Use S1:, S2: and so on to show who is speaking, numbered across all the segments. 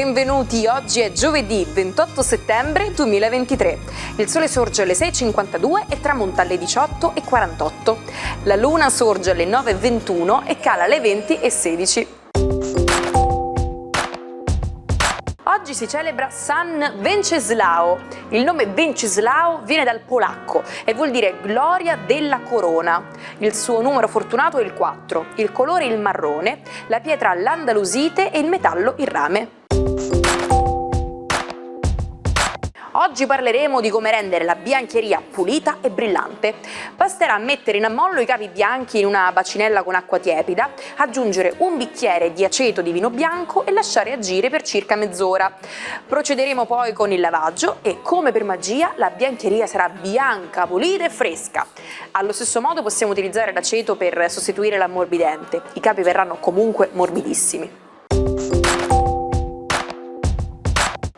S1: benvenuti. Oggi è giovedì 28 settembre 2023. Il sole sorge alle 6.52 e tramonta alle 18.48. La luna sorge alle 9.21 e cala alle 20.16. Oggi si celebra San Venceslao. Il nome Venceslao viene dal polacco e vuol dire gloria della corona. Il suo numero fortunato è il 4, il colore il marrone, la pietra l'andalusite e il metallo il rame. Oggi parleremo di come rendere la biancheria pulita e brillante. Basterà mettere in ammollo i capi bianchi in una bacinella con acqua tiepida, aggiungere un bicchiere di aceto di vino bianco e lasciare agire per circa mezz'ora. Procederemo poi con il lavaggio e, come per magia, la biancheria sarà bianca, pulita e fresca. Allo stesso modo possiamo utilizzare l'aceto per sostituire l'ammorbidente. I capi verranno comunque morbidissimi.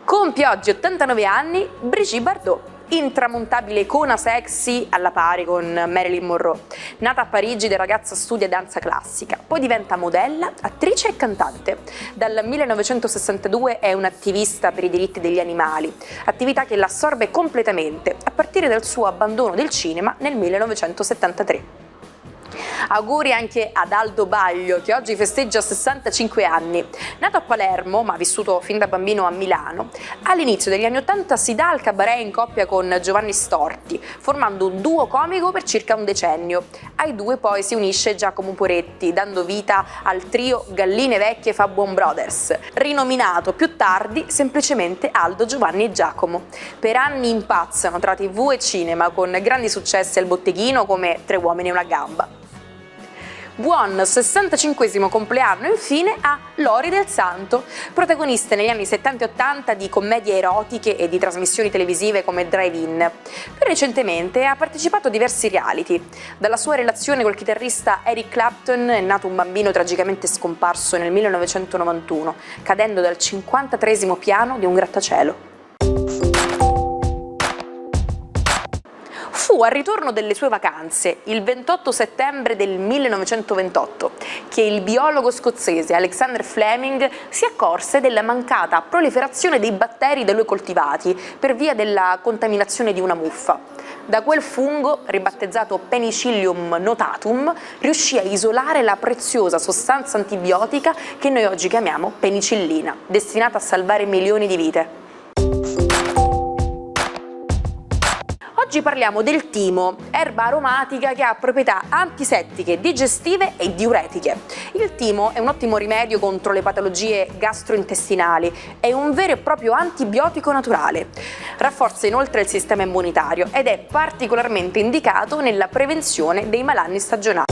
S1: Compie oggi 89 anni Brigitte Bardot, intramontabile icona sexy alla pari con Marilyn Monroe. Nata a Parigi da ragazza studia danza classica, poi diventa modella, attrice e cantante. Dal 1962 è un'attivista per i diritti degli animali, attività che l'assorbe completamente a partire dal suo abbandono del cinema nel 1973. Auguri anche ad Aldo Baglio, che oggi festeggia 65 anni. Nato a Palermo, ma vissuto fin da bambino a Milano, all'inizio degli anni 80 si dà al cabaret in coppia con Giovanni Storti, formando un duo comico per circa un decennio. Ai due poi si unisce Giacomo Poretti, dando vita al trio Galline Vecchie fa Buon Brothers, rinominato più tardi semplicemente Aldo, Giovanni e Giacomo. Per anni impazzano tra TV e cinema, con grandi successi al botteghino come Tre uomini e una gamba. Buon 65esimo compleanno infine a Lori Del Santo, protagonista negli anni 70 e 80 di commedie erotiche e di trasmissioni televisive come Drive-In. Più recentemente ha partecipato a diversi reality. Dalla sua relazione col chitarrista Eric Clapton è nato un bambino tragicamente scomparso nel 1991, cadendo dal 53esimo piano di un grattacielo. Fu al ritorno delle sue vacanze, il 28 settembre del 1928, che il biologo scozzese Alexander Fleming si accorse della mancata proliferazione dei batteri da lui coltivati per via della contaminazione di una muffa. Da quel fungo, ribattezzato Penicillium notatum, riuscì a isolare la preziosa sostanza antibiotica che noi oggi chiamiamo penicillina, destinata a salvare milioni di vite. Oggi parliamo del timo, erba aromatica che ha proprietà antisettiche, digestive e diuretiche. Il timo è un ottimo rimedio contro le patologie gastrointestinali, è un vero e proprio antibiotico naturale. Rafforza inoltre il sistema immunitario ed è particolarmente indicato nella prevenzione dei malanni stagionali.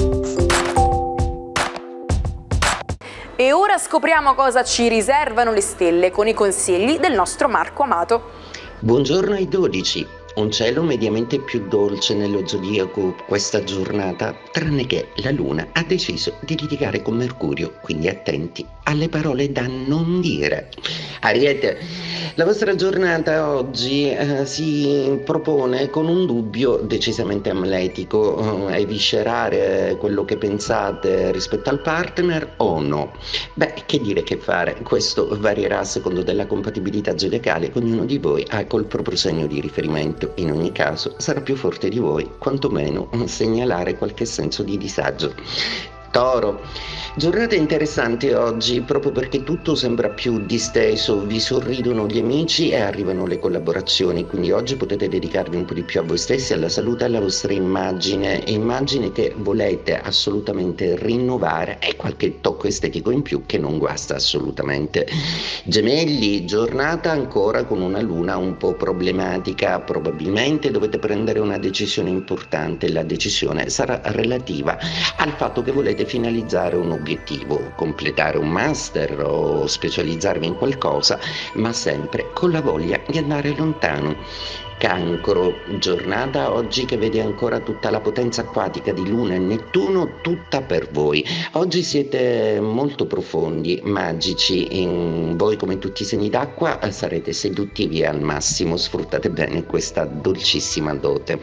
S1: E ora scopriamo cosa ci riservano le stelle con i consigli del nostro Marco Amato.
S2: Buongiorno ai 12. Un cielo mediamente più dolce nello zodiaco questa giornata, tranne che la Luna ha deciso di litigare con Mercurio, quindi attenti alle parole da non dire. Ariete, la vostra giornata oggi si propone con un dubbio decisamente amletico, eviscerare quello che pensate rispetto al partner o no? Beh, che dire che fare, questo varierà a secondo della compatibilità zodiacale che ognuno di voi ha col proprio segno di riferimento. In ogni caso sarà più forte di voi, quantomeno segnalare qualche senso di disagio. Toro, giornata interessante oggi proprio perché tutto sembra più disteso, vi sorridono gli amici e arrivano le collaborazioni, quindi oggi potete dedicarvi un po' di più a voi stessi, alla salute e alla vostra immagine che volete assolutamente rinnovare e qualche tocco estetico in più che non guasta assolutamente. Gemelli, giornata ancora con una luna un po' problematica, probabilmente dovete prendere una decisione importante, la decisione sarà relativa al fatto che volete finalizzare un obiettivo, completare un master o specializzarvi in qualcosa, ma sempre con la voglia di andare lontano. Cancro, giornata oggi che vede ancora tutta la potenza acquatica di Luna e Nettuno, tutta per voi. Oggi siete molto profondi, magici, voi come tutti i segni d'acqua sarete seduttivi al massimo, sfruttate bene questa dolcissima dote.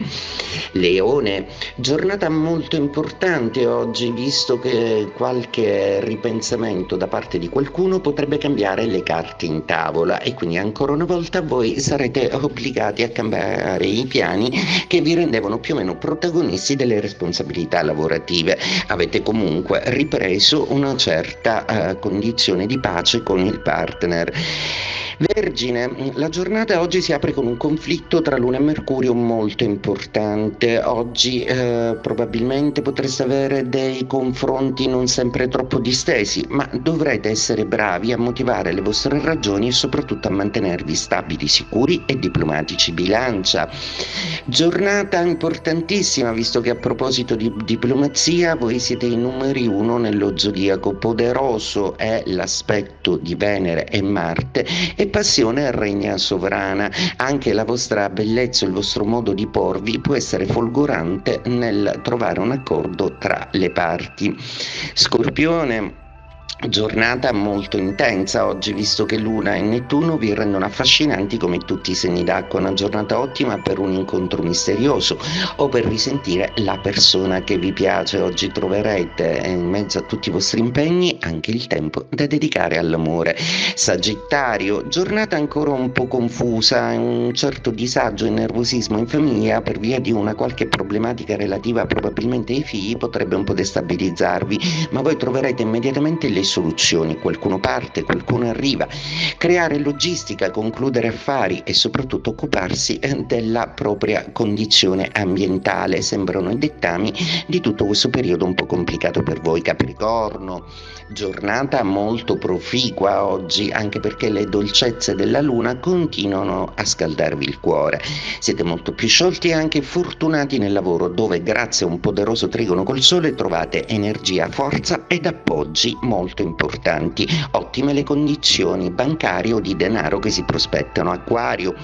S2: Leone, giornata molto importante oggi, visto che qualche ripensamento da parte di qualcuno potrebbe cambiare le carte in tavola e quindi ancora una volta voi sarete obbligati a cambiare i piani che vi rendevano più o meno protagonisti delle responsabilità lavorative. Avete comunque ripreso una certa condizione di pace con il partner. Vergine, la giornata oggi si apre con un conflitto tra Luna e Mercurio molto importante. Oggi probabilmente potreste avere dei confronti non sempre troppo distesi, ma dovrete essere bravi a motivare le vostre ragioni e soprattutto a mantenervi stabili, sicuri e diplomatici. Bilancia, giornata importantissima, visto che a proposito di diplomazia voi siete i numeri uno nello zodiaco. Poderoso è l'aspetto di Venere e Marte e passione regna sovrana. Anche la vostra bellezza, il vostro modo di porvi può essere folgorante nel trovare un accordo tra le parti. Scorpione, giornata molto intensa oggi, visto che Luna e Nettuno vi rendono affascinanti come tutti i segni d'acqua. Una giornata ottima per un incontro misterioso o per risentire la persona che vi piace. Oggi troverete in mezzo a tutti i vostri impegni anche il tempo da dedicare all'amore. Sagittario, giornata ancora un po' confusa, un certo disagio e nervosismo in famiglia per via di una qualche problematica relativa probabilmente ai figli potrebbe un po' destabilizzarvi, ma voi troverete immediatamente le soluzioni. Qualcuno parte, qualcuno arriva. Creare logistica, concludere affari e soprattutto occuparsi della propria condizione ambientale sembrano i dettami di tutto questo periodo un po' complicato per voi. Capricorno, giornata molto proficua oggi, anche perché le dolcezze della Luna continuano a scaldarvi il cuore. Siete molto più sciolti e anche fortunati nel lavoro, dove grazie a un poderoso trigono col Sole trovate energia, forza ed appoggi molto importanti. Ottime le condizioni bancarie o di denaro che si prospettano. Acquario,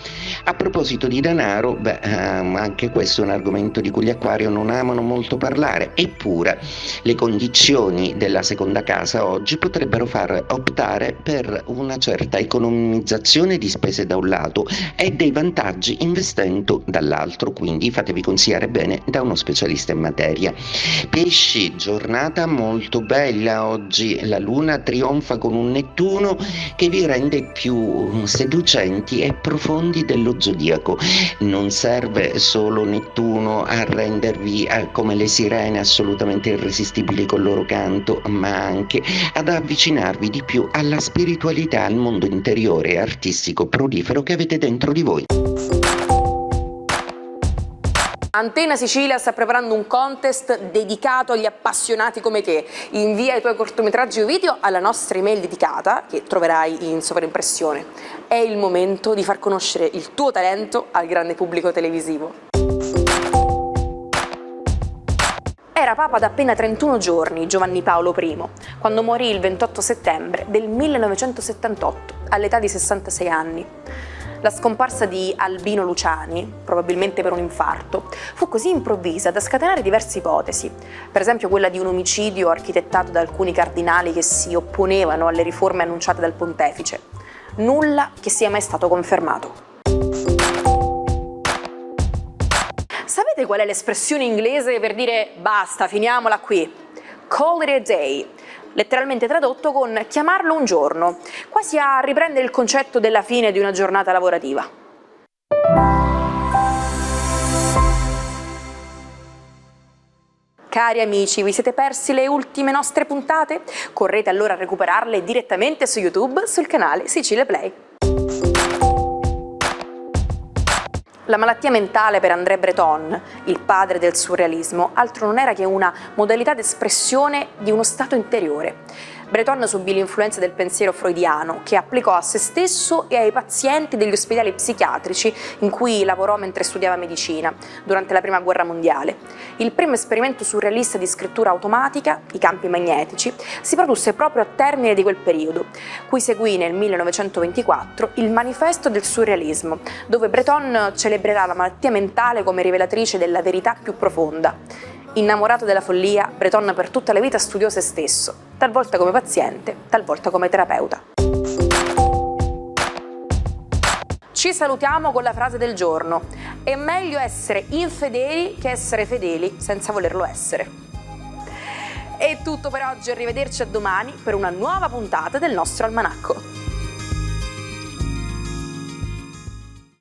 S2: a proposito di denaro, anche questo è un argomento di cui gli Acquario non amano molto parlare, eppure le condizioni della seconda casa oggi potrebbero far optare per una certa economizzazione di spese da un lato e dei vantaggi investendo dall'altro, quindi fatevi consigliare bene da uno specialista in materia. Pesci, giornata molto bella oggi, la Luna trionfa con un Nettuno che vi rende più seducenti e profondi dello zodiaco. Non serve solo Nettuno a rendervi come le sirene assolutamente irresistibili col loro canto, ma anche ad avvicinarvi di più alla spiritualità, al mondo interiore e artistico prolifero che avete dentro di voi.
S1: Antena Sicilia sta preparando un contest dedicato agli appassionati come te. Invia i tuoi cortometraggi o video alla nostra email dedicata, che troverai in sovraimpressione. È il momento di far conoscere il tuo talento al grande pubblico televisivo. Era papa da appena 31 giorni Giovanni Paolo I, quando morì il 28 settembre del 1978, all'età di 66 anni. La scomparsa di Albino Luciani, probabilmente per un infarto, fu così improvvisa da scatenare diverse ipotesi, per esempio quella di un omicidio architettato da alcuni cardinali che si opponevano alle riforme annunciate dal pontefice. Nulla che sia mai stato confermato. Sapete qual è l'espressione inglese per dire basta, finiamola qui? Call it a day. Letteralmente tradotto con chiamarlo un giorno, quasi a riprendere il concetto della fine di una giornata lavorativa. Cari amici, vi siete persi le ultime nostre puntate? Correte allora a recuperarle direttamente su YouTube sul canale Sicilia Play. La malattia mentale per André Breton, il padre del surrealismo, altro non era che una modalità d'espressione di uno stato interiore. Breton subì l'influenza del pensiero freudiano, che applicò a se stesso e ai pazienti degli ospedali psichiatrici in cui lavorò mentre studiava medicina, durante la Prima Guerra Mondiale. Il primo esperimento surrealista di scrittura automatica, i campi magnetici, si produsse proprio a termine di quel periodo, cui seguì nel 1924 il Manifesto del surrealismo, dove Breton celebrerà la malattia mentale come rivelatrice della verità più profonda. Innamorato della follia, Breton per tutta la vita studiò se stesso, talvolta come paziente, talvolta come terapeuta. Ci salutiamo con la frase del giorno: è meglio essere infedeli che essere fedeli senza volerlo essere. È tutto per oggi, arrivederci a domani per una nuova puntata del nostro almanacco.